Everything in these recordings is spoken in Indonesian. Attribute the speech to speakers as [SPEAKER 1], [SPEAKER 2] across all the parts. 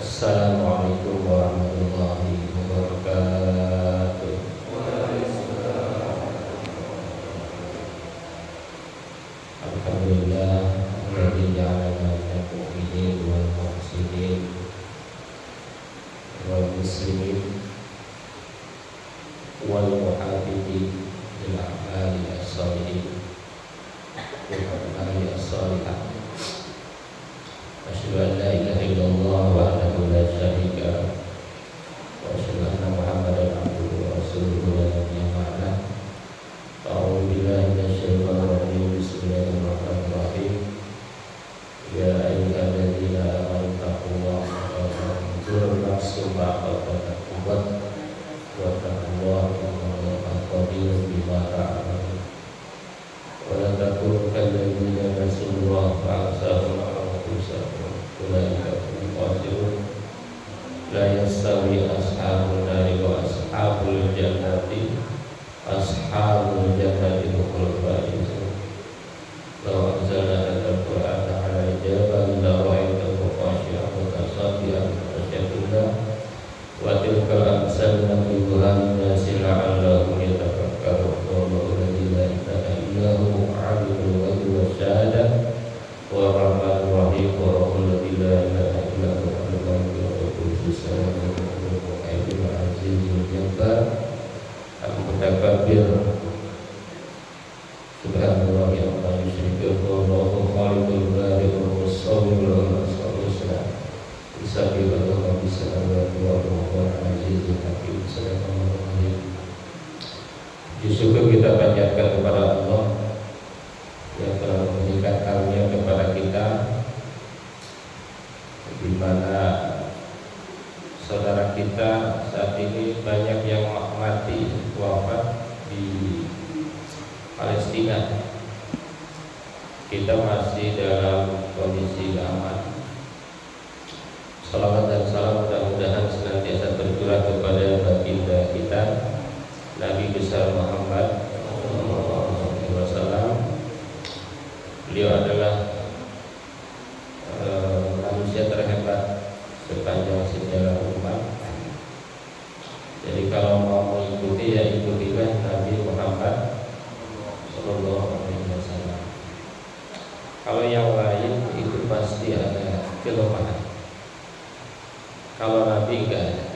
[SPEAKER 1] Assalamualaikum warahmatullahi wabarakatuh. Alhamdulillah alladzi ja'alana minal mu'minin wal muhsinin wal muslimin wal muhafidin lil a'mali as-shalihin wal a'mali as-shalihah. Asyhadu an la ilaha illallah wahdahu la syarika lah wa asyhadu anna Muhammadan abduhu wa rasuluhu la nabiyya ba'dah. A'udzu billahi minasyaitonir rajim. Bismillahirrahmanirrahim. Ya ayyuhalladzina amanu taqullaha wa tanzur nafsum ma qaddamat wa taqullaha innallaha khabirun bima ta'malun. Wa la takunu kalladzina nasullaha fa'asahum ulaika hum khasirun. La yastawi ashabun nari wa ashabul jannati ashabul jannati humul faizun. Law anzalna hadzal qur'ana 'ala jabalin la ra'aytahu khashi'an mutasaddian min khashyatillah wa tilkal amsalu nadribuha lin-nasi la'allahum yatafakkarun. Wallahu la ilaha illa huwa 'alimul ghaibi wasyahadah wa rahmanur rahim wa rabbul la ilaha illa huwa al-malikul quddus al-mu'minul azizul jabbar al-mutakabbir. Subhanallah ya Allah yusyriku Allahu khaliqul bari'ul musawwir wal asrarusna bisabiqallahu bisalamati wa rahmanul azizul hakim. Sallallahu alaihi. Syukur kita panjatkan kepada Allah yang telah memberikan karunia kepada kita, di mana saudara kita saat ini banyak yang mati wafat di Palestina. Kita masih dalam kondisi aman. Salawat dan salam mudah-mudahan senantiasa tercurah kepada baginda kita Nabi besar Muhammad SAW. Beliau adalah manusia terhebat sepanjang sejarah umat. Jadi kalau mau mengikuti ya ikutilah Nabi Muhammad Sallallahu Alaihi Wasallam. Kalau yang lain itu pasti ada kelemahan. Kalau Nabi enggak ada.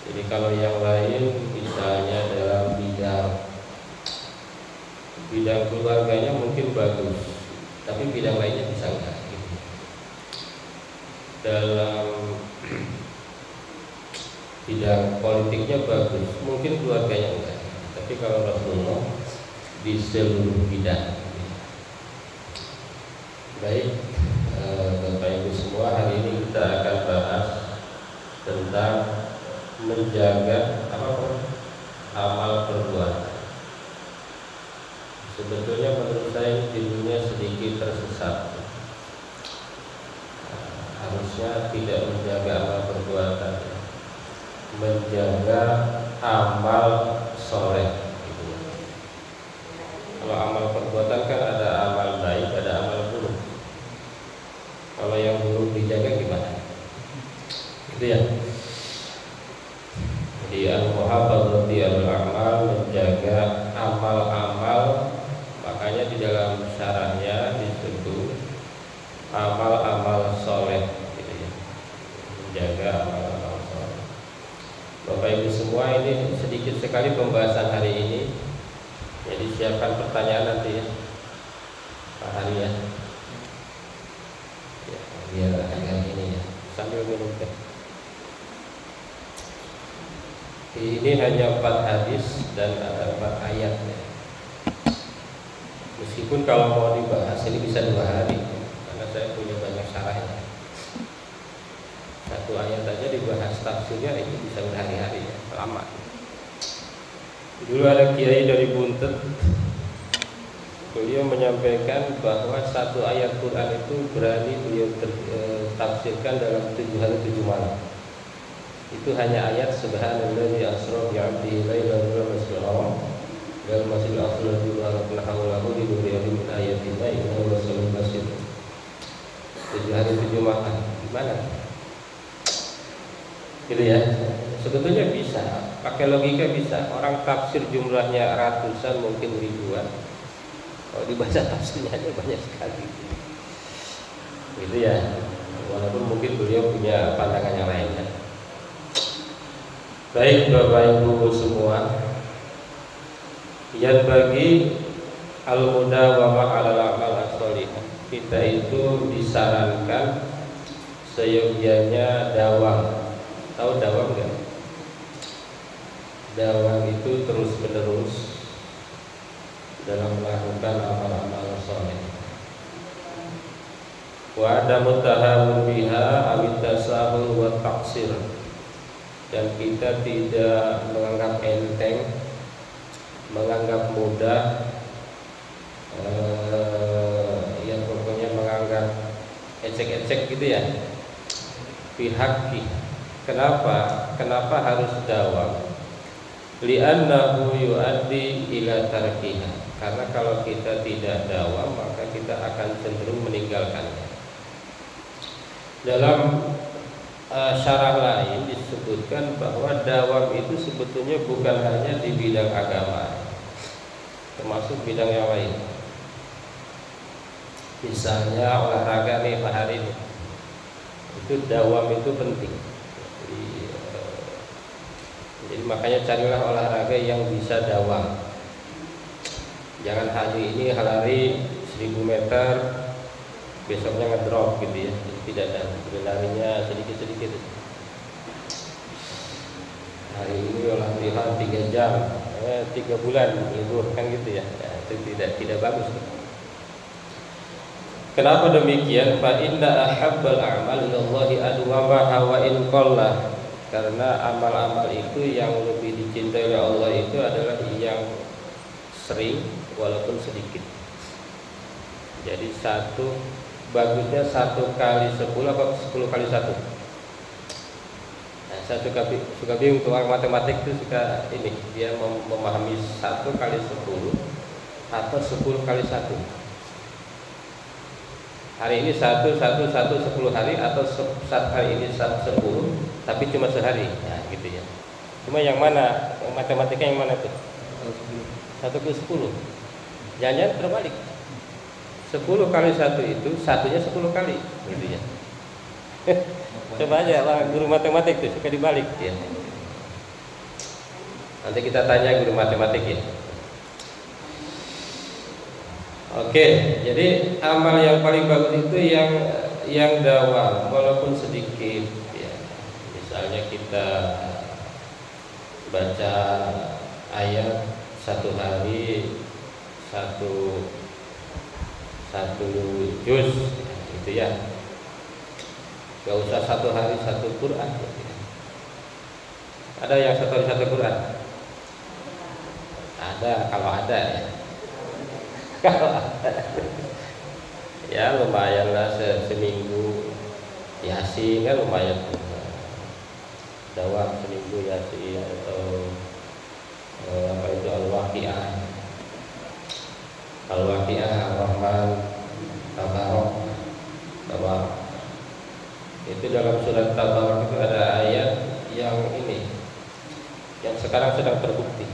[SPEAKER 1] Jadi kalau yang lain misalnya dalam bidang keluarganya mungkin bagus, tapi bidang lainnya bisa enggak gitu. Dalam bidang politiknya bagus, mungkin keluarganya enggak. Tapi kalau Rasulullah di seluruh bidang. Baik, Bapak Ibu semua, hari ini kita akan bahas tentang menjaga amal perbuatan. Sebetulnya menurut saya judulnya sedikit tersesat. Harusnya tidak menjaga amal perbuatan, menjaga amal soleh. Kalau amal perbuatan kan ada amal baik, ada amal buruk. Kalau yang buruk dijaga gimana? Itu ya. Jadi al-muhafadzatu 'alal a'mal, menjaga amal-amal. Makanya di dalam syarahnya disebut amal-amal soleh, gitu ya. Menjaga amal-amal soleh. Bapak Ibu semua, ini sedikit sekali pembahasan hari ini. Jadi siapkan pertanyaan nanti ya, Pak Hari ya. Ya, biar agak ini ya, sambil minum teh. Ini hanya 4 hadis dan ada 4 ayat ya. Meskipun kalau mau dibahas ini bisa 2 hari, karena saya punya banyak syarahnya. 1 ayat aja dibahas tafsirnya itu bisa berhari-hari ya, lama. Dulu ada kiai dari Buntet, beliau menyampaikan bahwa 1 ayat Quran itu berani beliau tafsirkan dalam 7 hari 7 malam. Itu hanya ayat subhanalladzi asra bi 'abdihi lailan minal masjidil haram ila masjidil aqsa alladzi barakna hawlahu linuriyahu min ayatina innahu lasami'un basir. 7 hari 7 malam. Gimana?
[SPEAKER 2] gitu ya. Sebetulnya bisa, pakai logika bisa. Orang tafsir jumlahnya ratusan, mungkin ribuan. Kalau dibaca tafsirnya aja banyak sekali. Gitu ya. Walaupun mungkin beliau punya pandangan yang lainnya. Baik Bapak Ibu semua, yang bagi al-mudawamah 'alal amal as-shalihah, kita itu disarankan seyogyanya dawam. Tahu dawam enggak? Dawam itu terus menerus dalam melakukan amal-amal shalih. Wa adamu tahawun biha awit tasahul wa taksir, dan kita tidak menganggap enteng, menganggap mudah, yang pokoknya menganggap ecek-ecek gitu ya. Pihaki. Kenapa harus dawam? Li'annahu yu'addi ila tarkiha. Karena kalau kita tidak dawam, maka kita akan cenderung meninggalkannya. Dalam syarah lain disebutkan bahwa dawam itu sebetulnya bukan hanya di bidang agama, termasuk bidang yang lain. Misalnya olahraga nih Pak hari ini, itu dawam itu penting. Jadi makanya carilah olahraga yang bisa dawam. Jangan hari ini lari 1000 meter, besoknya ngedrop gitu ya. Tidak ada, larinya sedikit-sedikit. Hari ini latihan 3 jam, 3 bulan libur kan gitu ya. Itu tidak bagus. Kenapa demikian? Fa inna ahabbal a'mal ilallahi adwamaha wa in qalla. Karena amal-amal itu yang lebih dicintai oleh Allah itu adalah yang sering walaupun sedikit. Jadi bagusnya 1 kali 10 atau 10 kali 1. Nah, saya suka bingung tuh orang matematik itu suka ini, dia memahami 1 kali 10 atau 10 kali 1. Hari ini 1 10 hari, atau hari ini 10 tapi cuma sehari. Nah, gitu ya. Cuma yang mana? Yang matematika yang mana tuh? 1 ke 10. Jangan terbalik. 10 kali 1 itu satunya 10 kali gitu ya. Coba aja lah guru matematik tuh suka dibalik ya. Nanti kita tanya guru matematik ya. Oke, jadi amal yang paling bagus itu yang dawam walaupun sedikit ya. Misalnya kita baca ayat 1 hari satu juz gitu ya. Gak usah 1 hari 1 Quran gitu ya. Ada yang 1 hari 1 Quran? Ada, kalau ada ya. Kalau ada ya lumayan lah, seminggu Yasin kan lumayan. Dawam seminggu Yasin atau apa itu Al-Waqi'ah, Ar-Rahman, Tabarak. Itu dalam surat Tabarak itu ada ayat yang ini, yang sekarang sedang terbukti.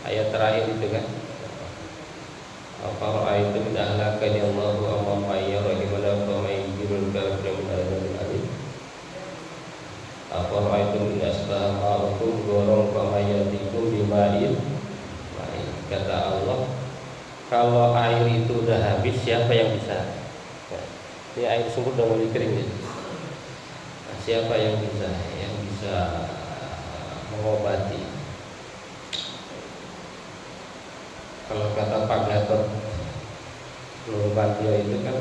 [SPEAKER 2] Ayat terakhir itu kan, Afara'aytum ahlakani Allahu amman mayyarahimana famayjirul kafirin min adzabin alim. Afara'aytum in asbaha ma'ukum ghurran famayyatikum bima'in. Kata Allah, kalau air itu udah habis, siapa yang bisa? Ini air sumur udah mulai kering gitu. Nah, siapa yang bisa mengobati? Kalau kata Pak Gatot Nurmantio itu kan,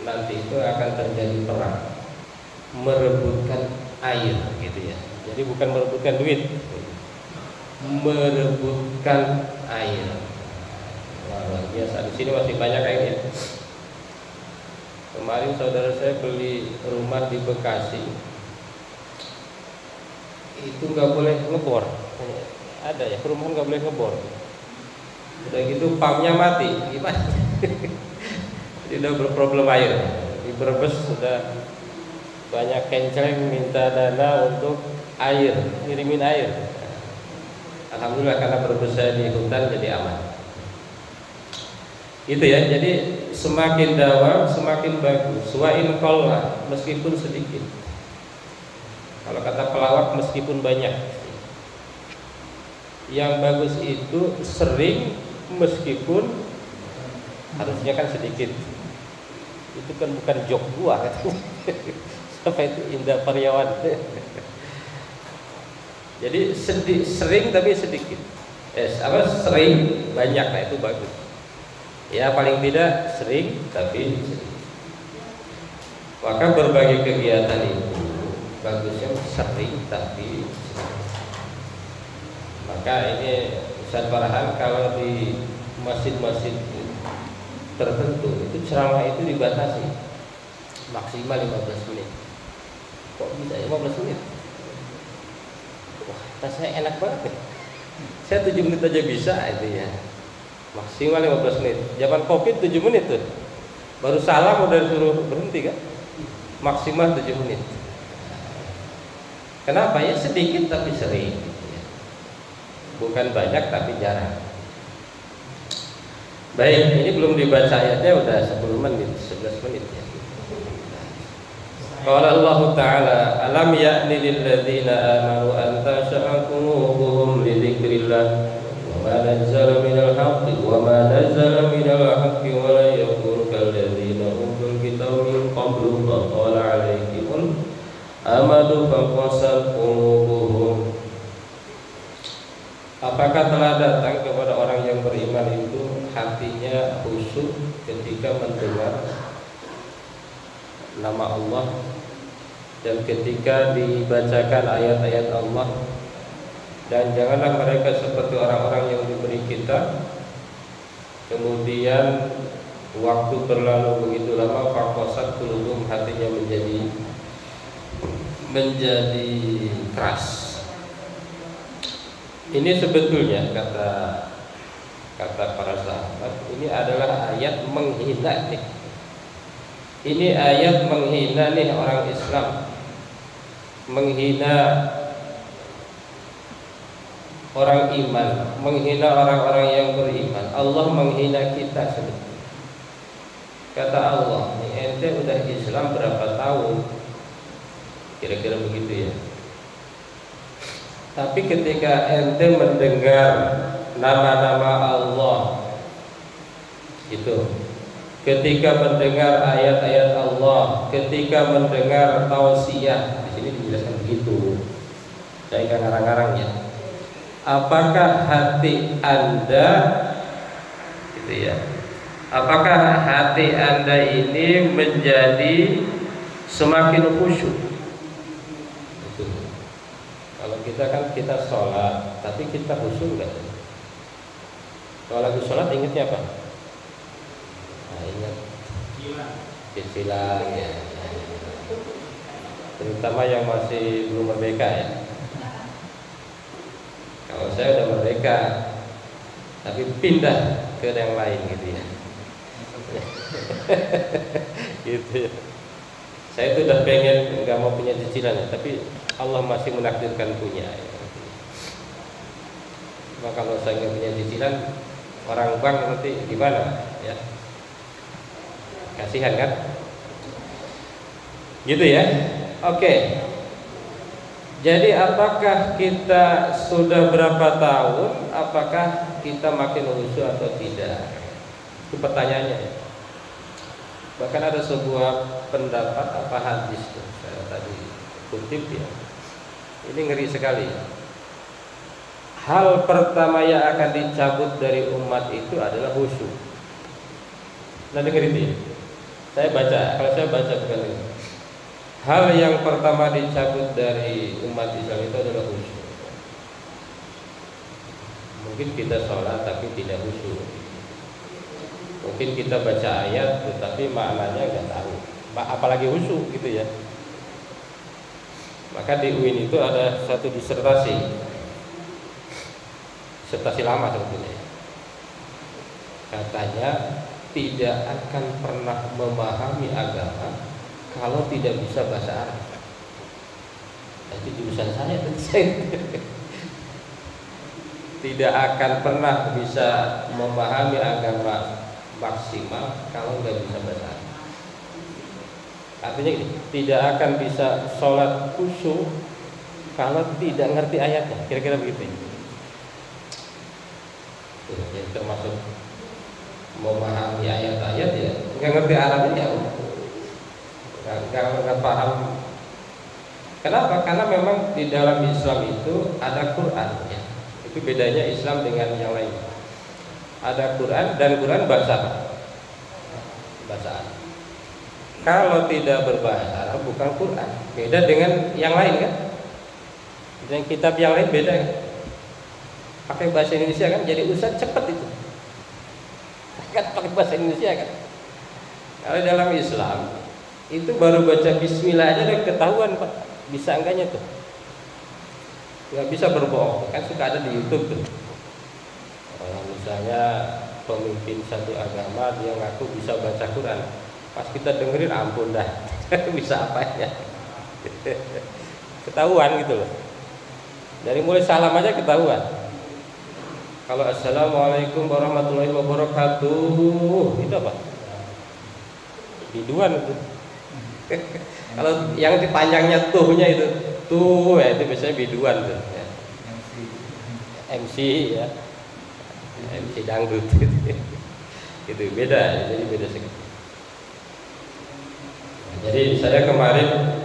[SPEAKER 2] nanti itu akan terjadi perang merebutkan air gitu ya. Jadi bukan merebutkan duit, merebutkan air. Wah, luar biasa. Di sini masih banyak air ya. Kemarin saudara saya beli rumah di Bekasi, itu nggak boleh ngebor. Ada ya, perumahan nggak boleh ngebor. Udah gitu pumpnya mati, gimana? Jadi udah berproblem air. Di Brebes sudah banyak kenceleng minta dana untuk air, ngirimin air. Alhamdulillah karena berusaha di hutan jadi aman. Itu ya, jadi semakin dakwah semakin bagus. Wa in qalla, meskipun sedikit. Kalau kata pelawak meskipun banyak. Yang bagus itu sering meskipun harusnya kan sedikit. Itu kan bukan jok gua katanya. Apa itu Indah Paryawan. Jadi sering tapi sedikit. Sering banyak, nah itu bagus. Ya paling tidak sering tapi sedikit. Maka berbagai kegiatan itu bagusnya sering tapi sedikit. Maka ini Ustaz Farhan kalau di masjid-masjid tertentu itu ceramah itu dibatasi maksimal 15 menit. Kok bisa 15 menit? Wah, rasanya enak banget nih. Saya 7 menit aja bisa itu ya. Maksimal 15 menit. Zaman Covid 7 menit tuh. Baru salam udah disuruh berhenti kan? Maksimal 7 menit. Kenapa ya? Sedikit tapi sering. Bukan banyak tapi jarang. Baik, ini belum dibaca ayatnya udah 10 menit, 11 menit ya. Qala Allah Ta'ala, alam ya'ni lil ladzina amanu an tasha'a qulubuhum li dzikrillah wa ma nazzala minal haqqi wa ma nazzala minal haqqi wa la yakunu kal ladzina utul kitaba min qablu fa qala 'alaihimul amadu fa qasat qulubuhum. Apakah telah datang kepada orang yang beriman itu hatinya khusyuk ketika mendengar nama Allah dan ketika dibacakan ayat-ayat Allah, dan janganlah mereka seperti orang-orang yang diberi kitab kemudian waktu berlalu begitu lama faqasat qulubuhum, hatinya menjadi keras. Ini sebetulnya kata para sahabat, ini adalah ayat menghina nih. Ini ayat menghina nih orang Islam, menghina orang iman, menghina orang-orang yang beriman. Allah menghina kita sebetulnya. Kata Allah, ini ente udah Islam berapa tahun? Kira-kira begitu ya. Tapi ketika ente mendengar nama-nama Allah itu, ketika mendengar ayat-ayat Allah, ketika mendengar tausiah, di sini dijelaskan begitu. Saya kan ngarang-ngarangnya. Apakah hati Anda gitu ya? Apakah hati Anda ini menjadi semakin khusyuk? Itu. Kalau kita kan kita sholat, tapi kita khusyuk enggak? Kalau lagi sholat ingatnya apa? Nah, ingat istilah ya. Terutama yang masih belum merdeka ya. Kalau saya udah merdeka, tapi pindah ke yang lain gitu ya. Gitu ya. Saya tuh udah pengen nggak mau punya cicilan, tapi Allah masih menakdirkan punya. Ya. Maka kalau saya nggak punya cicilan, orang bank nanti gimana? Ya, kasihan kan? Gitu ya. Oke. Jadi apakah kita sudah berapa tahun? Apakah kita makin khusyuk atau tidak? Itu pertanyaannya ya. Bahkan ada sebuah pendapat apa hadis tuh, saya tadi kutip ya. Ini ngeri sekali. Hal pertama yang akan dicabut dari umat itu adalah khusyuk. Nah dengar ini. Saya baca, kalau saya baca bukan ini. Hal yang pertama dicabut dari umat Islam itu adalah khusyuk. Mungkin kita sholat tapi tidak khusyuk. Mungkin kita baca ayat tetapi maknanya nggak tahu. Apalagi khusyuk gitu ya. Maka di UIN itu ada satu disertasi lama sebetulnya. Katanya tidak akan pernah memahami agama kalau tidak bisa bahasa Arab. Itu jurusan saya tidak akan pernah bisa memahami agama maksimal kalau nggak bisa bahasa Arab. Artinya gini, tidak akan bisa sholat khusyuk kalau tidak ngerti ayatnya. Kira-kira begitu. Ya, termasuk memahami ayat-ayat ya, nggak ngerti Arabnya ya, nggak paham. Kenapa? Karena memang di dalam Islam itu ada Quran ya. Itu bedanya Islam dengan yang lain. Ada Quran dan Quran bahasa apa? Bahasa Arab. Kalau tidak berbahasa Arab bukan Quran. Beda dengan yang lain kan? Dengan kitab yang lain beda kan? Pakai bahasa Indonesia kan jadi ustaz cepet itu. Kan pakai bahasa Indonesia kan. Kalau dalam Islam itu baru baca bismillah aja udah ketahuan Pak. Bisa enggaknya tuh. Nggak bisa berbohong. Kan suka ada di YouTube tuh. Misalnya pemimpin satu agama dia ngaku bisa baca Quran. Pas kita dengerin ampun dah. Bisa apanya. Ketahuan gitu loh. Dari mulai salam aja ketahuan. Kalau assalamualaikum warahmatullahi wabarakatuh itu apa? Biduan itu. Kalau yang dipanjangnya tuhnya itu tuh ya itu biasanya biduan tuh. Ya. MC ya. MC dangdut gitu. Itu beda, jadi beda sekali. Jadi saya kemarin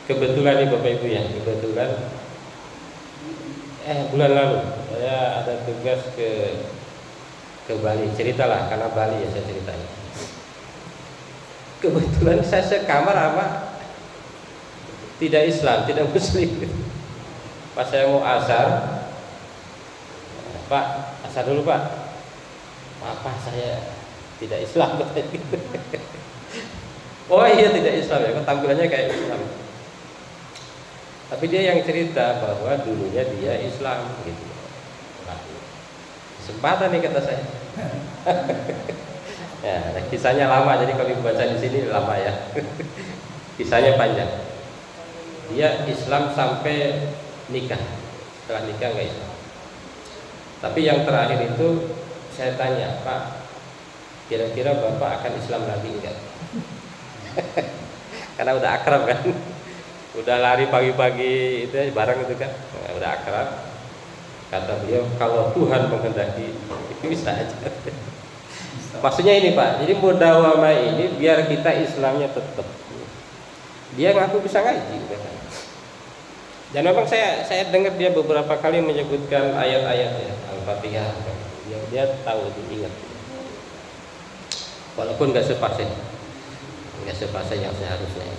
[SPEAKER 2] kebetulan nih Bapak Ibu ya, kebetulan bulan lalu saya ada tugas ke Bali, ceritalah karena Bali ya saya ceritain. Kebetulan saya sekamar sama tidak Islam, tidak Muslim. Pas saya mau asar, Pak, asar dulu Pak. Apa saya tidak Islam? Oh iya tidak Islam ya, kok tampilannya kayak Islam. Tapi dia yang cerita bahwa dulunya dia Islam gitu. Nah, kesempatan nih kata saya. Ya, kisahnya lama jadi kalau dibaca di sini lama ya. Kisahnya panjang. Dia Islam sampai nikah. Setelah nikah nggak Islam. Tapi yang terakhir itu saya tanya, Pak, kira-kira Bapak akan Islam lagi enggak? Karena udah akrab kan. Udah lari pagi-pagi itu bareng itu kan, udah akrab. Kata beliau kalau Tuhan menghendaki bisa aja. Maksudnya ini Pak, jadi mudawamah ini biar kita Islamnya tetap. Dia ngaku bisa ngaji kan. Dan memang saya dengar dia beberapa kali menyebutkan ayat-ayat ya, Al-Fatihah. Dia tahu, diingat. Walaupun nggak sepasang yang seharusnya.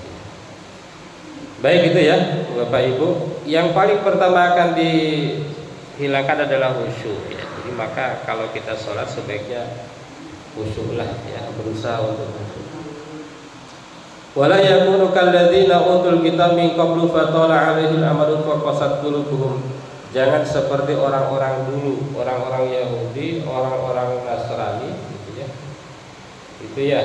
[SPEAKER 2] Baik itu ya Bapak Ibu. Yang paling pertama akan dihilangkan adalah khusyuk ya. Jadi maka kalau kita sholat sebaiknya khusyuklah ya, berusaha untuk khusyuk. Wala yakunu kalladzina utul kitab min qablu fatala 'alaihil amadu faqasat qulubuhum. Jangan seperti orang-orang dulu, orang-orang Yahudi, orang-orang Nasrani gitu ya. Itu ya.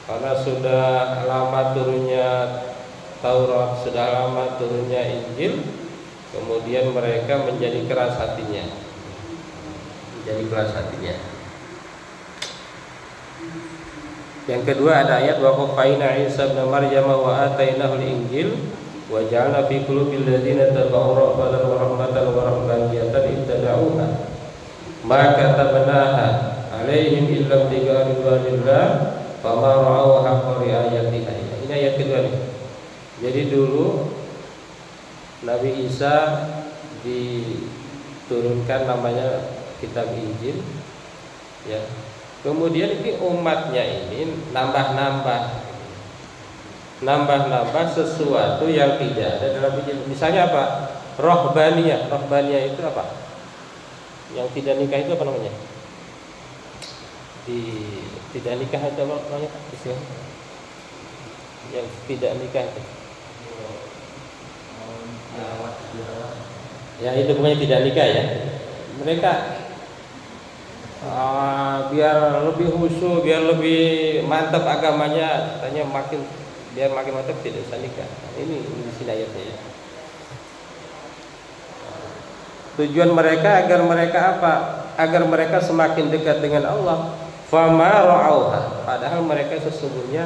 [SPEAKER 2] Karena sudah lama turunnya Taurat, sudah lama turunnya Injil, kemudian mereka menjadi keras hatinya. Yang kedua ada ayat wa qafaina Isa ibn Maryam wa atainahu al-Injil wa ja'alna fi qulubil ladzina tabau ra'fatan wa rahmatan wa rahmaniyatan ibtada'uha ma katabnaha 'alaihim illa ibtigha ridwanillah fama ra'aw haqqa ri'ayatiha. Ini ayat kedua nih. Jadi dulu Nabi Isa diturunkan namanya kitab Injil ya. Kemudian ini umatnya ini nambah sesuatu yang tidak ada dalam Injil. Misalnya apa? Rohbaniyah. Rohbaniyah itu apa? Yang tidak nikah itu apa namanya? Tidak nikah itu apa namanya? Yang tidak nikah itu. Ya itu pokoknya tidak nikah ya. Mereka biar lebih khusyuk, biar lebih mantap agamanya, katanya biar makin mantap tidak usah nikah. Ini di sini ayatnya ya. Tujuan mereka agar mereka apa? Agar mereka semakin dekat dengan Allah. Fama ra'auha, padahal mereka sesungguhnya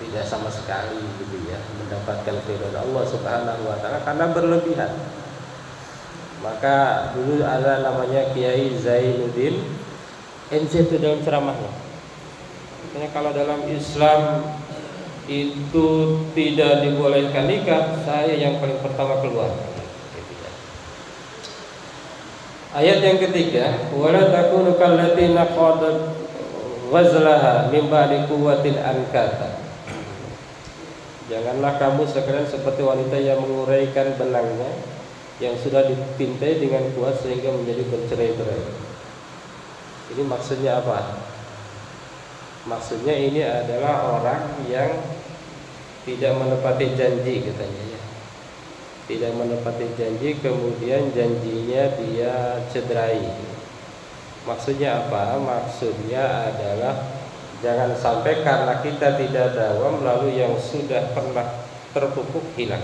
[SPEAKER 2] tidak sama sekali gitu ya mendapatkan ridho Allah Subhanahu wa taala karena berlebihan. Maka dulu ada namanya Kiai Zainuddin NZ itu dalam ceramahnya. Katanya kalau dalam Islam itu tidak dibolehkan nikah, saya yang paling pertama keluar. Ayat yang ketiga, wala takunu kallati naqadat ghazlaha min ba'di quwwatin ankata. Janganlah kamu sekalian seperti wanita yang menguraikan benangnya yang sudah dipintai dengan kuat sehingga menjadi bercerai-berai. Ini maksudnya apa? Maksudnya ini adalah orang yang tidak menepati janji katanya ya. Tidak menepati janji, kemudian janjinya dia cederai. Maksudnya apa? Maksudnya adalah jangan sampai karena kita tidak dawam lalu yang sudah pernah terpupuk hilang.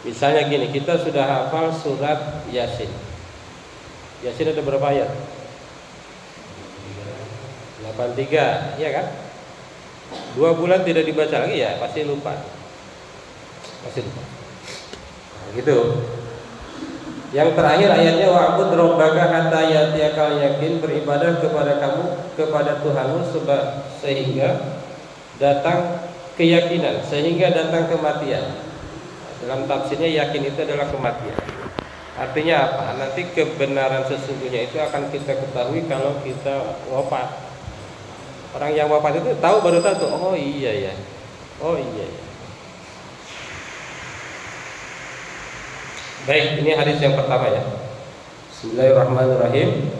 [SPEAKER 2] Misalnya gini, kita sudah hafal surat Yasin. Yasin ada berapa ayat? 83, ya kan? 2 bulan tidak dibaca lagi ya pasti lupa. Pasti lupa. Gitu. Yang terakhir ayatnya wa'bud rabbaka hatta ya'tiyakal yakin, beribadah kepada kamu, kepada Tuhanmu sehingga datang keyakinan, sehingga datang kematian. Dalam tafsirnya yakin itu adalah kematian. Artinya apa? Nanti kebenaran sesungguhnya itu akan kita ketahui kalau kita wafat. Orang yang wafat itu baru tahu, oh iya ya. Oh iya ya. Baik, ini hadis yang pertama ya. Bismillahirrahmanirrahim.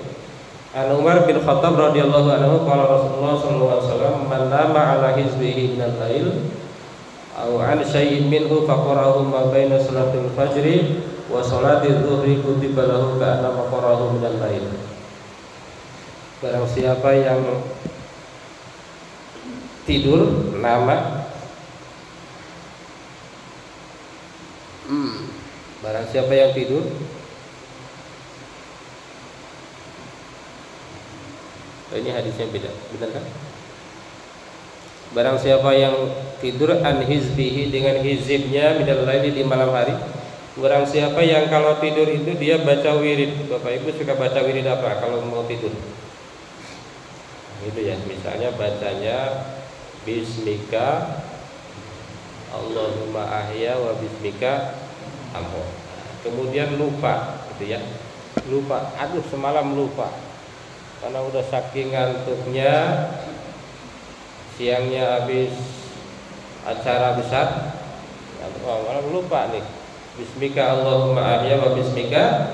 [SPEAKER 2] An Umar bin Khattab radhiyallahu anhu qala Rasulullah sallallahu alaihi wasallam man nama ala hizbihi minal lail aw an syai'in minhu faqarahu ma baina salatil fajri wa salati dhuhri kutiba lahu ka'annama qarahu minal lail. Barang siapa yang tidur nama barang siapa yang tidur ini hadisnya beda, benar kan? Barang siapa yang tidur an hizbihi dengan hizibnya minal laili di malam hari. Barang siapa yang kalau tidur itu dia baca wirid. Bapak Ibu suka baca wirid apa kalau mau tidur? Gitu ya, misalnya bacanya bismika Allahumma ahya wa bismika amut. Kemudian lupa gitu ya. Lupa, aduh semalam lupa. Karena udah saking ngantuknya, siangnya habis acara besar, malam lupa nih. Bismika Allahumma ahya wa bismika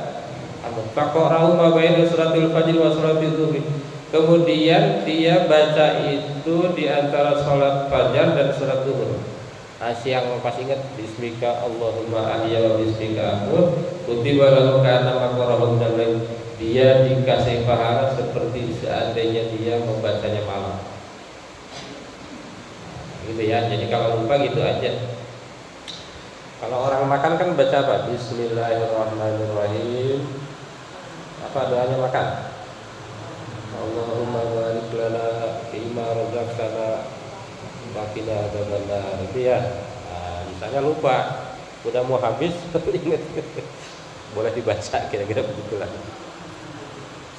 [SPEAKER 2] amut. Faqra'u ma baina suratil fajr wa suratil zuhri. Kemudian dia baca itu di antara salat fajar dan salat zuhur. Siang pas ingat bismika Allahumma ahya wa bismika amut kutiba lahu ka'annama qara'ahu minal lail. Dia dikasih pahala seperti seandainya dia membacanya malam. Gitu ya. Jadi kalau lupa gitu aja. Kalau orang makan kan baca apa? Bismillahirrahmanirrahim. Apa doanya makan? Allahumma barik lana fima razaqtana wa qina adzabannar. Itu ya. Nah, misalnya lupa, udah mau habis ingat. Boleh dibaca kira-kira begitulah.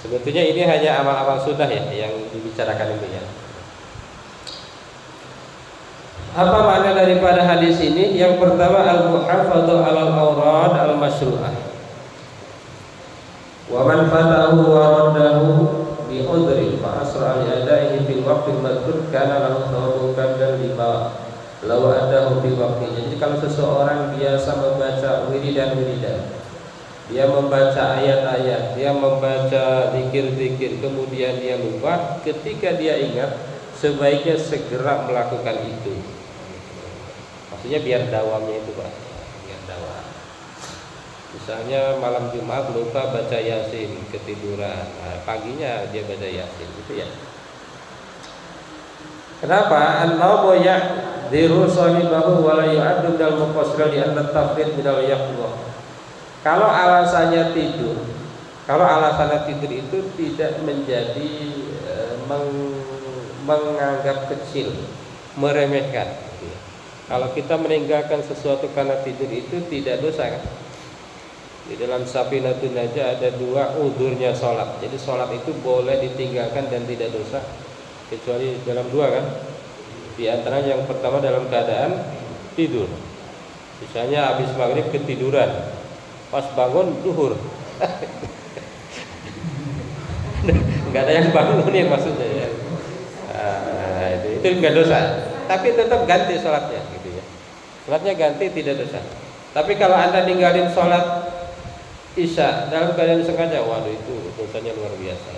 [SPEAKER 2] Sebetulnya ini hanya amal-amal sunnah ya yang dibicarakan itu ya. Apa makna daripada hadis ini? Yang pertama al-muhafadzah 'alal awrad al-masyru'ah. Wa man fatahu wa raddahu bi udhri fa asra li adaihi fil waqti al-madhkur kana lahu thawabu kaddan lima law adahu fi waqti. Jadi kalau seseorang biasa membaca wiridan, dia membaca ayat-ayat, dia membaca zikir-zikir, kemudian dia lupa, ketika dia ingat sebaiknya segera melakukan itu. Maksudnya biar dawamnya itu Pak, biar dawam. Misalnya malam Jumat lupa baca Yasin, ketiduran. Nah, paginya dia baca Yasin, gitu ya. Kenapa? An-nawmu ya'dziru sahibahu wa la yu'addu dal muqassir li anna tafrid minal yaqwa. Kalau alasannya tidur, itu tidak menjadi menganggap kecil, meremehkan. Kalau kita meninggalkan sesuatu karena tidur itu tidak dosa kan? Di dalam Safinatun Najah ada 2 udhurnya sholat. Jadi sholat itu boleh ditinggalkan dan tidak dosa, kecuali dalam 2 kan. Di antara yang pertama dalam keadaan tidur. Misalnya habis maghrib ketiduran, pas bangun duhur. Nggak ada yang bangun nih maksudnya ya. Itu nggak dosa. Tapi tetap ganti sholatnya gitu ya. Sholatnya ganti tidak dosa. Tapi kalau Anda ninggalin sholat Isya dalam keadaan sengaja, waduh itu dosanya luar biasa.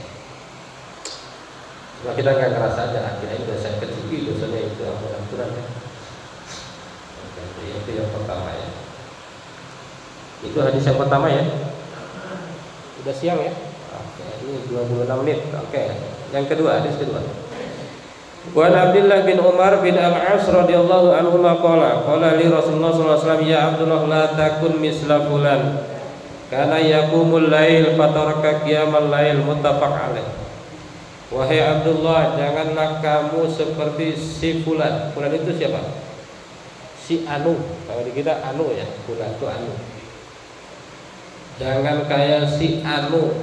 [SPEAKER 2] Cuma kita nggak ngerasa aja, akhirnya ini dosa kecil, dosanya itu ampun-ampunan ya. Itu yang pertama ya. Itu hadis yang pertama ya. Udah siang ya. Oke, ini 26 menit. Oke. Yang kedua, hadis kedua. Wa Abdullah bin Umar bin Al-As radhiyallahu anhu qala li Rasulullah sallallahu alaihi wasallam, ya Abdullah la takun misla fulan kana yaqumul lail fataraka qiyamal lail, muttafaq alaih. Wahai Abdullah, janganlah kamu seperti si fulan. Fulan itu siapa? Si Anu. Kalau di kita Anu ya, fulan itu Anu. Jangan kayak si Anu.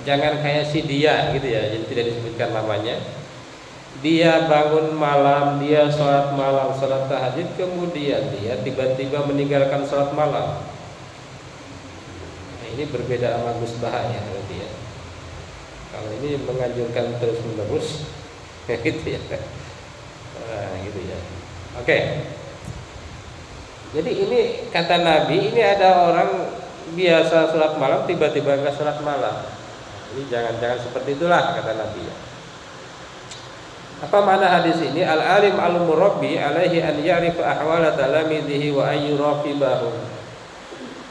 [SPEAKER 2] Jangan kayak si dia gitu ya. Jadi tidak disebutkan namanya. Dia bangun malam, dia sholat malam, sholat tahajud, kemudian dia tiba-tiba meninggalkan sholat malam. Nah, ini berbeda sama musbahnya berarti ya. Kalau ini menganjurkan terus menerus, gitu ya. Nah, gitu ya. Oke. Jadi ini kata Nabi, ini ada orang biasa sholat malam tiba-tiba nggak sholat malam. Ini jangan seperti itulah kata Nabi ya. Apa makna hadis ini? Al-alim al-murabbi alaihi an ya'rifa ahwala talamidihi wa ayyuraqibahum.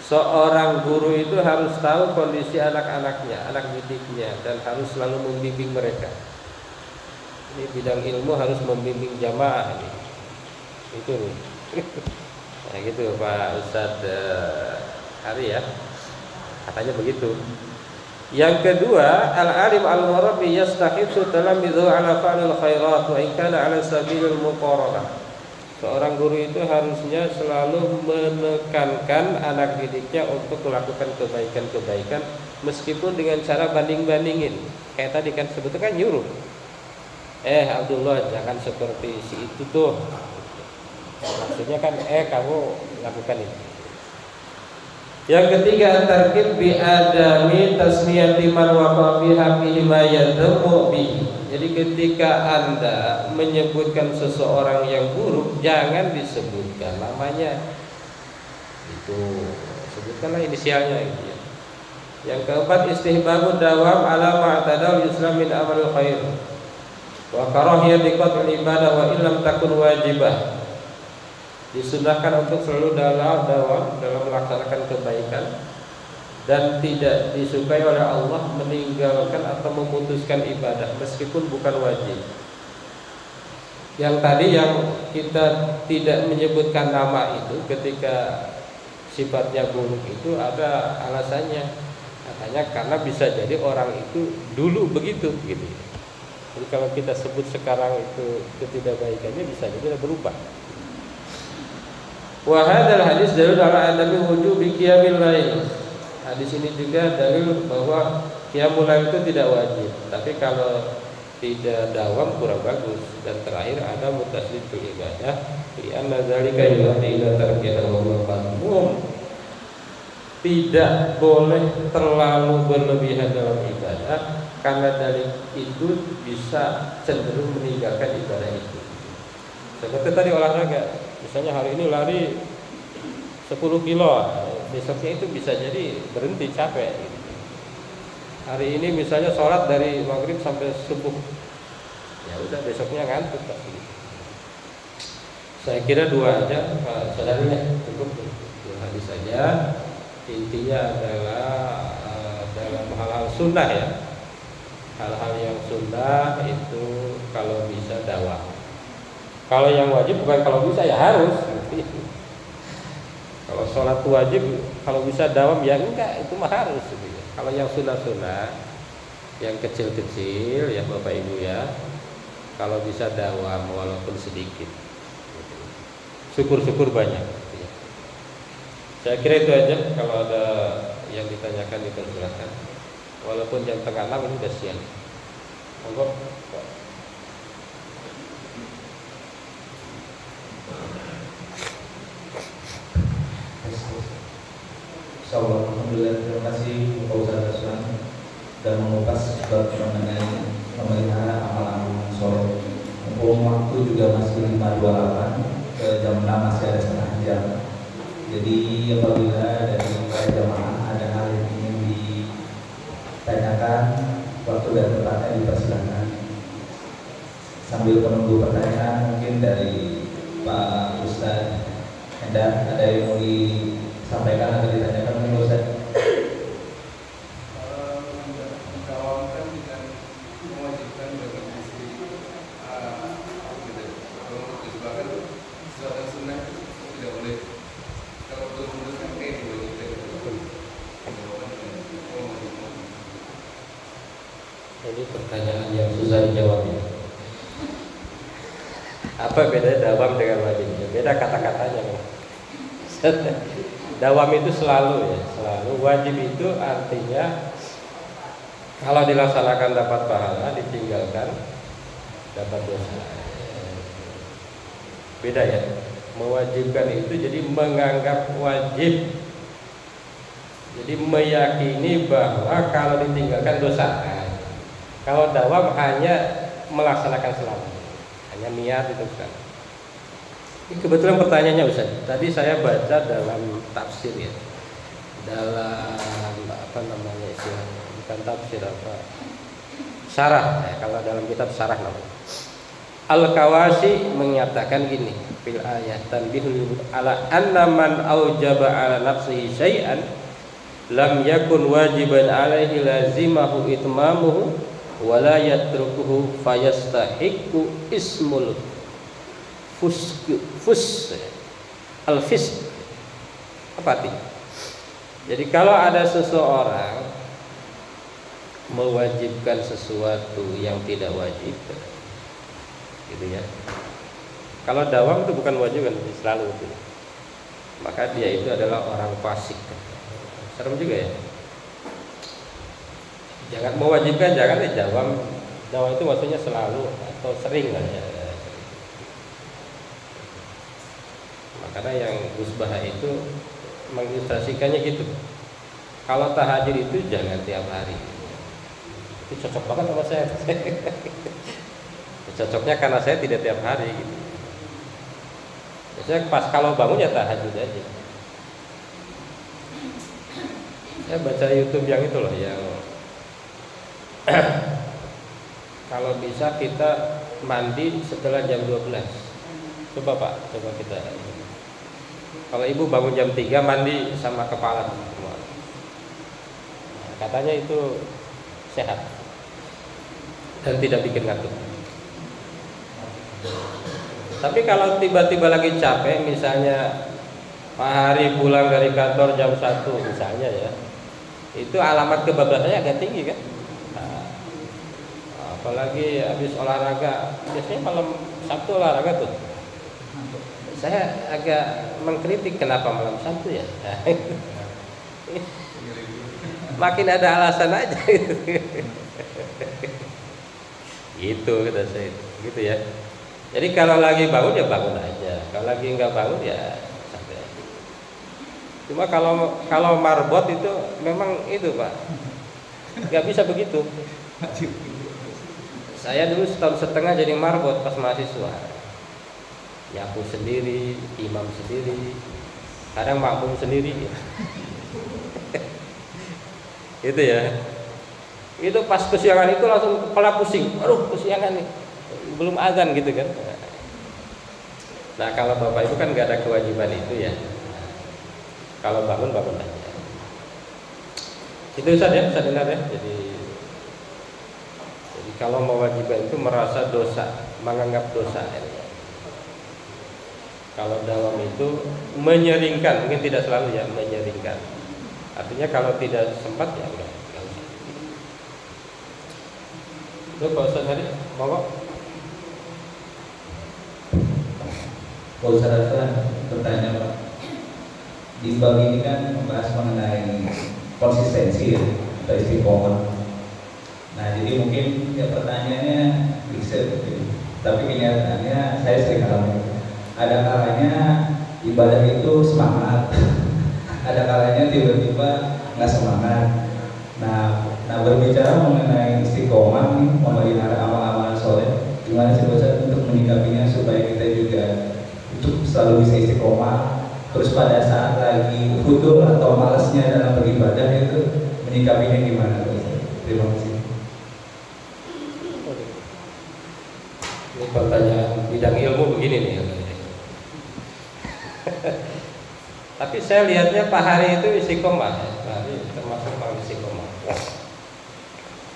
[SPEAKER 2] Seorang guru itu harus tahu kondisi anak-anaknya, anak didiknya, dan harus selalu membimbing mereka. Ini bidang ilmu harus membimbing jamaah ini. Itu nih. Nah gitu Pak Ustadz Hari ya. Katanya begitu. Yang kedua, al-alim al-murabbi yastahitsu talamidhu ala fa'lil khairat wa in kana ala sabilil muqarabah. Seorang guru itu harusnya selalu menekankan anak didiknya untuk melakukan kebaikan-kebaikan meskipun dengan cara banding-bandingin. Kayak tadi kan sebetulnya kan nyuruh. Abdullah jangan seperti si itu tuh. Maksudnya kan kamu lakukan ini. Yang ketiga, tarkib bi adami tasmiyati man waqa fi haqqihi ma yadhmu bi. Jadi ketika Anda menyebutkan seseorang yang buruk, jangan disebutkan namanya. Itu sebutkanlah inisialnya gitu ya. Yang keempat, istihbabud dawam ala ma'tadal Islam min amalil khair. Wa karahiyati qat'il ibadah wa illam takun wajibah. Disunahkan untuk selalu dalam melaksanakan kebaikan dan tidak disukai oleh Allah meninggalkan atau memutuskan ibadah meskipun bukan wajib. Yang tadi yang kita tidak menyebutkan nama itu ketika sifatnya buruk itu ada alasannya. Katanya karena bisa jadi orang itu dulu begitu gitu. Jadi kalau kita sebut sekarang itu ketidakbaikannya bisa jadi berubah. Wa hadzal hadis dalil ala adami wujubi qiyamil lail. Hadis ini juga dalil bahwa qiyamul lail itu tidak wajib, tapi kalau tidak dawam kurang bagus. Dan terakhir ada mutasyidul ibadah, li anna zalika yu'addi ila tarkil al-mamnun. Tidak boleh terlalu berlebihan dalam ibadah karena dari itu bisa cenderung meninggalkan ibadah itu. Seperti tadi olahraga, misalnya hari ini lari 10 kilo, besoknya itu bisa jadi berhenti capek. Hari ini misalnya sholat dari maghrib sampai subuh, ya udah besoknya ngantuk. Saya kira 2 aja, Pak Saudari, cukup 2 hadis saja. intinya adalah dalam hal-hal sunnah ya, hal-hal yang sunnah itu kalau bisa dawam. Kalau yang wajib bukan kalau bisa ya harus. Kalau sholat wajib kalau bisa dawam ya enggak, itu mah harus. Kalau yang sunnah-sunnah, yang kecil-kecil ya Bapak Ibu ya, kalau bisa dawam walaupun sedikit, syukur-syukur banyak. Saya kira itu aja. Kalau ada yang ditanyakan dipersilakan. Walaupun jam tengah 6 ini udah siang. Monggo.
[SPEAKER 3] Alhamdulillah, terima kasih Bapak Ustaz Rasman dan mengupas bab mengenai memelihara amalan soleh. Mumpung waktu juga masih 5.28 ke jam 6 masih ada setengah jam. Jadi apabila dari para jamaah ada hal yang ingin ditanyakan, waktu dan tempatnya dipersilakan. Sambil menunggu pertanyaan, mungkin dari Pak Ustaz Enda ada yang mau disampaikan atau ditanyakan mungkin Ustaz?
[SPEAKER 4] Mendawamkan dengan mewajibkan bagi istri bahkan sesuatu sunnah tidak boleh. Kalau belum memutuskan kayak diwajibkan.
[SPEAKER 2] Ini pertanyaan yang susah dijawab ya. Apa bedanya dawam dengan wajib? Beda kata-katanya. Dawam itu selalu ya, selalu. Wajib itu artinya kalau dilaksanakan dapat pahala, ditinggalkan dapat dosa. Beda ya. Mewajibkan itu jadi menganggap wajib. Jadi meyakini bahwa kalau ditinggalkan dosa. Kalau dawam hanya melaksanakan selalu, hanya niat itu kan. Ini kebetulan pertanyaannya Ustaz. Tadi saya baca dalam tafsir ya, dalam apa namanya istilahnya, bukan tafsir apa, syarah. Kalau dalam kitab syarah namanya. Al-Kawashi menyatakan gini, fil ayat tanbihul ala anna man aujaba ala nafsihi syai'an lam yakun wajiban alaihi lazimahu itmamuhu wala yatrukuhu fayastahiqu ismul al-fisq. Apa artinya? Jadi kalau ada seseorang mewajibkan sesuatu yang tidak wajib, gitu ya. Kalau dawam itu bukan wajib kan, selalu itu. Maka dia itu adalah orang fasik. Serem juga ya. Jangan mewajibkan, jangan dawam. Dawam itu maksudnya selalu atau sering lah ya. Makanya yang Gus Baha itu mengilustrasikannya gitu. Kalau tahajud itu jangan tiap hari. Itu cocok banget sama saya. Cocoknya karena saya tidak tiap hari gitu. Biasanya pas kalau bangun ya tahajud aja. Saya baca YouTube yang itu loh, yang kalau bisa kita mandi setelah jam 12. Coba Pak, coba kita. Kalau ibu bangun jam 3 mandi sama kepala semua. Katanya itu sehat dan tidak bikin ngantuk. Tapi kalau tiba-tiba lagi capek, misalnya Pak Hari pulang dari kantor jam 1 misalnya ya, itu alamat kebablasannya agak tinggi kan. Apalagi habis olahraga, biasanya malam Sabtu olahraga tuh. Saya agak mengkritik kenapa malam Sabtu ya. Makin ada alasan aja. Gitu kata saya, gitu ya. Jadi kalau lagi bangun ya bangun aja, kalau lagi nggak bangun ya santai aja. Cuma kalau marbot itu memang itu Pak, nggak bisa begitu. Saya dulu setahun setengah jadi marbot pas mahasiswa. Nyapu sendiri, imam sendiri, kadang makmum sendiri. Gitu ya. Itu pas kesiangan itu langsung kepala pusing. Aduh, kesiangan nih. Belum azan gitu kan. Nah, kalau Bapak Ibu kan nggak ada kewajiban itu ya. Kalau bangun aja. Itu Ustaz ya, Ustaz dengar ya. Jadi kalau mewajibkan itu merasa dosa, menganggap dosa ya. Kalau dalam itu menyeringkan, mungkin tidak selalu ya, menyeringkan. Artinya kalau tidak sempat ya enggak usah. Itu Pak Ustaz tadi, monggo.
[SPEAKER 3] Pak Ustaz bertanya Pak, di bab ini kan membahas mengenai konsistensi ya, atau istiqomah. Nah jadi mungkin ya pertanyaannya bisa, tapi kenyataannya saya sering alami. Ada kalanya ibadah itu semangat, ada kalanya tiba-tiba nggak semangat. Nah berbicara mengenai istiqomah nih, memelihara amal-amal soleh, gimana sih Ustaz untuk menyikapinya supaya kita juga untuk selalu bisa istiqomah, terus pada saat lagi futur atau malasnya dalam beribadah itu menyikapinya gimana Ustaz? Terima kasih.
[SPEAKER 2] Ini pertanyaan bidang ilmu begini nih. Tapi saya lihatnya Pak Hari itu istiqomah. Pak Hari termasuk orang istiqomah.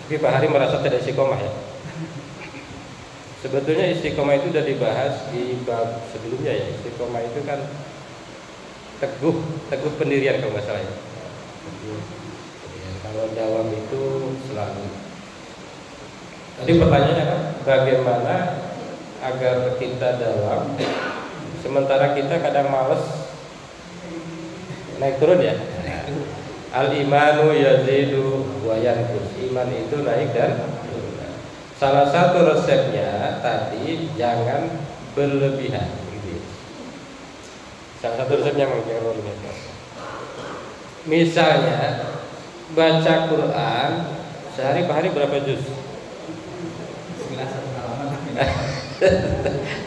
[SPEAKER 2] Tapi Pak Hari merasa tidak istiqomah ya. Sebetulnya istiqomah itu sudah dibahas di bab sebelumnya ya. Istiqomah itu kan teguh pendirian kalau nggak salah ya. Kalau dawam itu selalu. Tadi pertanyaannya kan bagaimana agar kita dawam sementara kita kadang males naik turun ya. Al imanu yazidu wa yanqus. Iman itu naik dan turun. Salah satu resepnya tadi jangan berlebihan gitu. Salah satu resepnya berlebihan. Misalnya baca Quran sehari per hari berapa juz?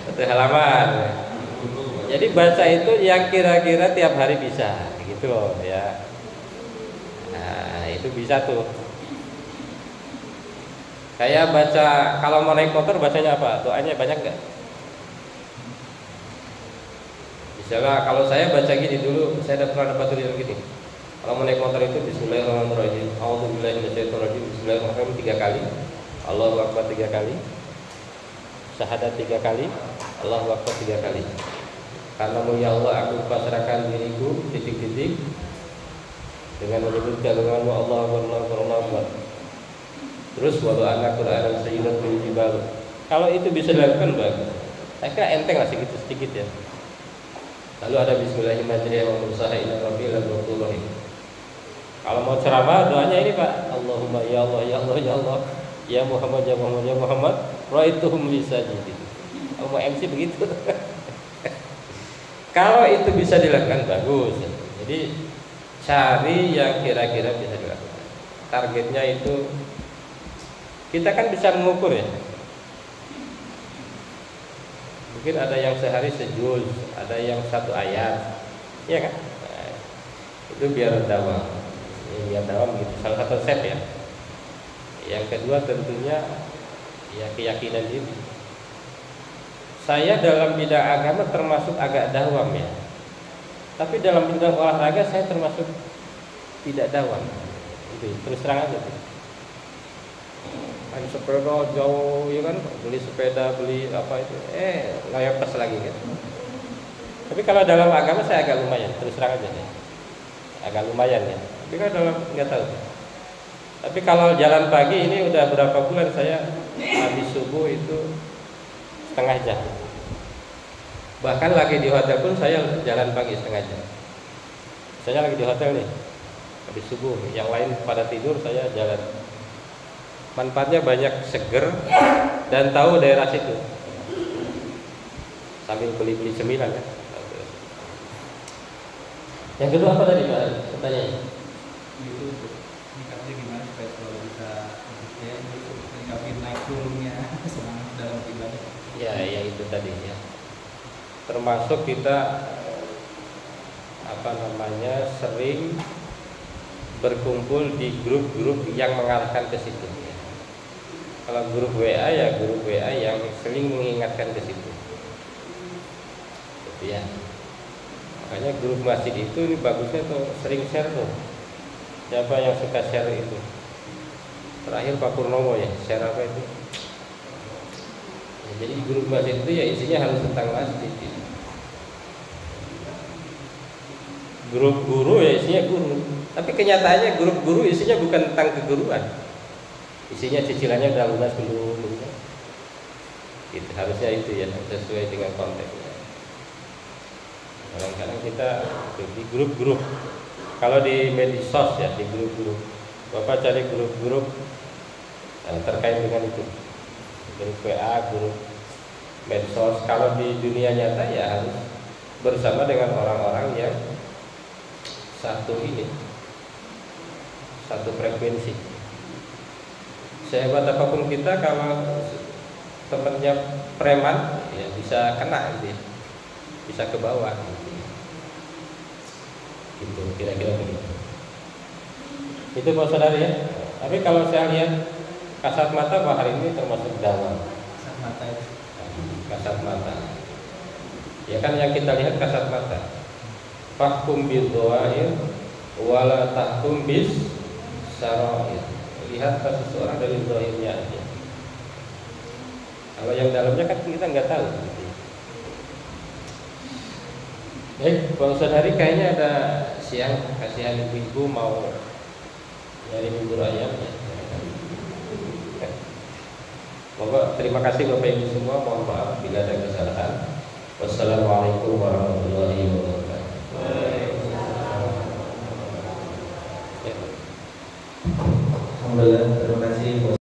[SPEAKER 2] Satu halaman. Jadi baca itu yang kira-kira tiap hari bisa, gitu loh ya. Nah itu bisa tuh. Kayak baca kalau mau naik motor bacanya apa? Doanya banyak nggak? Misalnya kalau saya baca gini dulu, saya pernah dapat tulisan gini. Kalau mau naik motor itu Bismillahirrahmanirrahim. A'udzubillahi minasyaitonirrajim. Bismillahirrahmanirrahim 3 kali. Allahu Akbar 3 kali. Syahadat 3 kali. Allahu Akbar 3 kali. Karenamu ya Allah aku pasrahkan diriku titik-titik dengan menyebutkan dengan Allahu Akbar Allahu Akbar Allahu Akbar. Terus walau anak Quran sayyidat bil jibal. Kalau itu bisa dilakukan bagus. Saya kira enteng lah sedikit ya. Lalu ada Bismillahirrahmanirrahim wa mursaha ila rabbil alamin. Kalau mau ceramah doanya ini Pak, Allahumma ya Allah ya Allah ya Allah ya Muhammad ya Muhammad ya Muhammad ra'aituhum li sajidin. Kalau mau MC begitu. Kalau itu bisa dilakukan bagus. Jadi cari yang kira-kira bisa dilakukan. Targetnya itu kita kan bisa mengukur ya. Mungkin ada yang sehari sejuz, ada yang 1 ayat, ya kan? Nah, itu biar dawam, biar dawam gitu. Salah satu set ya. Yang kedua tentunya ya keyakinan diri. Saya dalam bidang agama termasuk agak dawam ya. Tapi dalam bidang olahraga saya termasuk tidak dawam. Itu terus terang aja. Main sepeda jauh ya kan, beli sepeda, beli apa itu, nggak pas lagi kan. Tapi kalau dalam agama saya agak lumayan, terus terang aja ya. Agak lumayan ya. Tapi kalau dalam nggak tahu. Tapi kalau jalan pagi ini udah berapa bulan saya habis subuh itu setengah jam. Bahkan lagi di hotel pun saya jalan pagi setengah jam. Saya lagi di hotel nih habis subuh, yang lain pada tidur saya jalan. Manfaatnya banyak, seger dan tahu daerah situ. Sambil beli-beli cemilan ya. Yang kedua apa tadi Pak? Pertanyaannya.
[SPEAKER 3] Itu nikahnya gimana supaya selalu bisa ya nikahnya naik turunnya semangat dalam ibadah.
[SPEAKER 2] Ya, yang itu tadi ya. Termasuk kita sering berkumpul di grup-grup yang mengarahkan ke situ. Kalau grup WA ya grup WA yang sering mengingatkan ke situ. Gitu ya. Makanya grup masjid itu ini bagusnya tuh sering share tuh. Siapa yang suka share itu? Terakhir Pak Purnomo ya, share apa itu? Ya, jadi grup masjid itu ya isinya harus tentang masjid. Grup guru ya isinya guru. Tapi kenyataannya grup guru isinya bukan tentang keguruan. Isinya cicilannya udah lunas belum? Itu harusnya itu ya, sesuai dengan konteksnya. Kadang-kadang kita di grup-grup. Kalau di medsos ya, di grup-grup. Bapak cari grup-grup terkait dengan itu. Grup WA, grup medsos. Kalau di dunia nyata ya harus bersama dengan orang-orang yang satu ini, satu frekuensi. Sehebat apapun kita, kalau temannya preman ya bisa kena gitu ya. Bisa ke bawah gitu, kira-kira begitu. Itu Pak Saudara ya. Tapi kalau saya lihat kasat mata Pak hari ini termasuk dalam. Kasat mata ya kan, yang kita lihat kasat mata. Fahkum bidhair wala tahkum bis sarair. Lihat seseorang dari zahirnya aja. Kalau yang dalamnya kan kita nggak tahu. Bang Saudari kayaknya ada siang, kasihan ibu-ibu mau nyari bubur ayam ya. Bapak, terima kasih Bapak Ibu semua. Mohon maaf bila ada kesalahan. Wassalamualaikum warahmatullahi wabarakatuh.
[SPEAKER 3] Alhamdulillah, terima kasih.